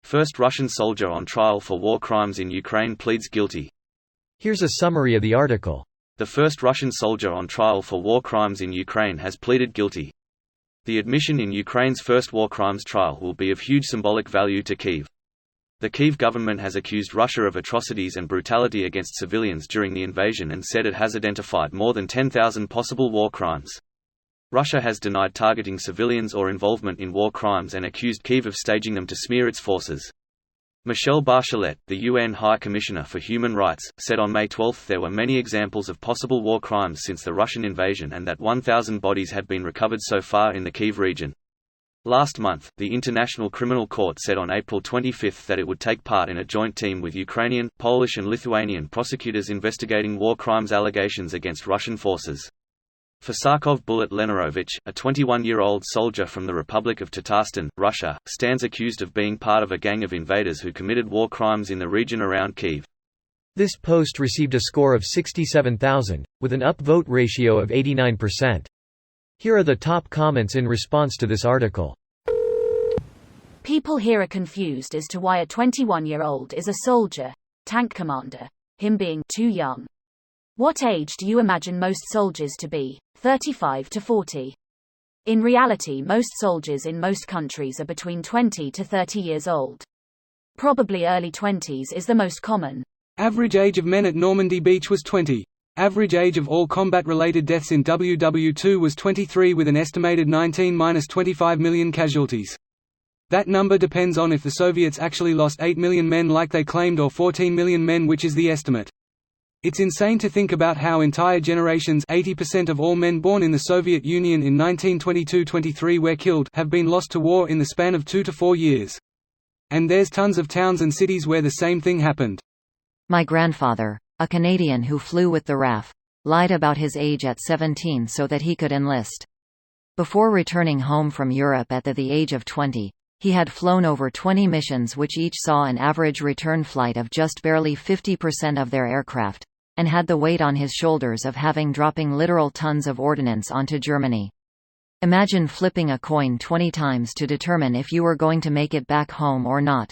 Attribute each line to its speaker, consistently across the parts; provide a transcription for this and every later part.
Speaker 1: First Russian soldier on trial for war crimes in Ukraine pleads guilty.
Speaker 2: Here's a summary of the article.
Speaker 1: The first Russian soldier on trial for war crimes in Ukraine has pleaded guilty. The admission in Ukraine's first war crimes trial will be of huge symbolic value to Kyiv. The Kyiv government has accused Russia of atrocities and brutality against civilians during the invasion and said it has identified more than 10,000 possible war crimes. Russia has denied targeting civilians or involvement in war crimes and accused Kyiv of staging them to smear its forces. Michelle Bachelet, the UN High Commissioner for Human Rights, said on May 12 there were many examples of possible war crimes since the Russian invasion and that 1,000 bodies had been recovered so far in the Kyiv region. Last month, the International Criminal Court said on April 25 that it would take part in a joint team with Ukrainian, Polish and Lithuanian prosecutors investigating war crimes allegations against Russian forces. Fasakov Bulat Lenarovich, a 21-year-old soldier from the Republic of Tatarstan, Russia, stands accused of being part of a gang of invaders who committed war crimes in the region around Kyiv.
Speaker 2: This post received a score of 67,000, with an upvote ratio of 89%. Here are the top comments in response to this article.
Speaker 3: People here are confused as to why a 21-year-old is a soldier, tank commander, him being too young. What age do you imagine most soldiers to be? 35 to 40. In reality, most soldiers in most countries are between 20 to 30 years old. Probably early 20s is the most common.
Speaker 4: Average age of men at Normandy Beach was 20. Average age of all combat-related deaths in WW2 was 23 with an estimated 19–25 million casualties. That number depends on if the Soviets actually lost 8 million men like they claimed or 14 million men, which is the estimate. It's insane to think about how entire generations, 80% of all men born in the Soviet Union in 1922–23 were killed, have been lost to war in the span of 2 to 4 years. And there's tons of towns and cities where the same thing happened.
Speaker 5: My grandfather, a Canadian who flew with the RAF, lied about his age at 17 so that he could enlist. Before returning home from Europe at the age of 20, he had flown over 20 missions which each saw an average return flight of just barely 50% of their aircraft, and had the weight on his shoulders of having dropping literal tons of ordnance onto Germany. Imagine flipping a coin 20 times to determine if you were going to make it back home or not.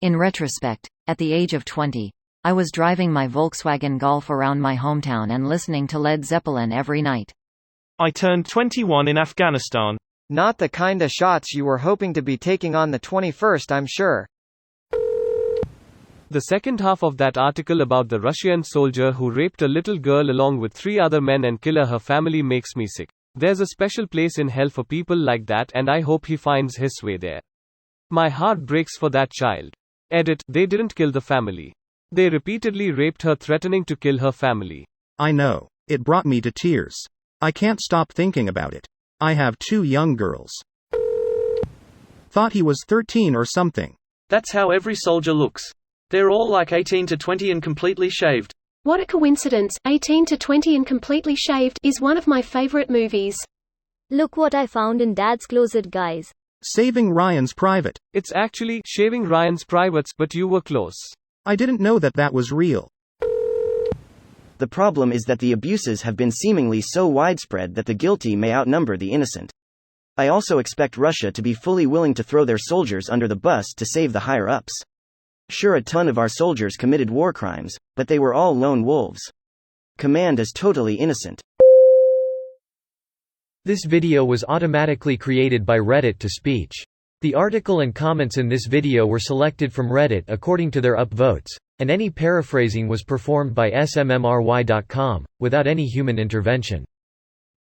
Speaker 5: In retrospect, at the age of 20, I was driving my Volkswagen Golf around my hometown and listening to Led Zeppelin every night.
Speaker 6: I turned 21 in Afghanistan.
Speaker 7: Not the kinda shots you were hoping to be taking on the 21st, I'm sure.
Speaker 6: The second half of that article about the Russian soldier who raped a little girl along with 3 other men and killed her family makes me sick. There's a special place in hell for people like that, and I hope he finds his way there. My heart breaks for that child. Edit: they didn't kill the family. They repeatedly raped her, threatening to kill her family.
Speaker 8: I know. It brought me to tears. I can't stop thinking about it. I have 2 young girls. Thought he was 13 or something.
Speaker 1: That's how every soldier looks. They're all like 18 to 20 and completely shaved.
Speaker 9: What a coincidence, 18 to 20 and completely shaved is one of my favorite movies.
Speaker 10: Look what I found in Dad's closet, guys.
Speaker 8: Saving Ryan's Private.
Speaker 6: It's actually Shaving Ryan's Privates, but you were close.
Speaker 8: I didn't know that was real.
Speaker 11: The problem is that the abuses have been seemingly so widespread that the guilty may outnumber the innocent. I also expect Russia to be fully willing to throw their soldiers under the bus to save the higher-ups. Sure, a ton of our soldiers committed war crimes, but they were all lone wolves. Command is totally innocent.
Speaker 2: This video was automatically created by Reddit to speech. The article and comments in this video were selected from Reddit according to their upvotes, and any paraphrasing was performed by smmry.com, without any human intervention.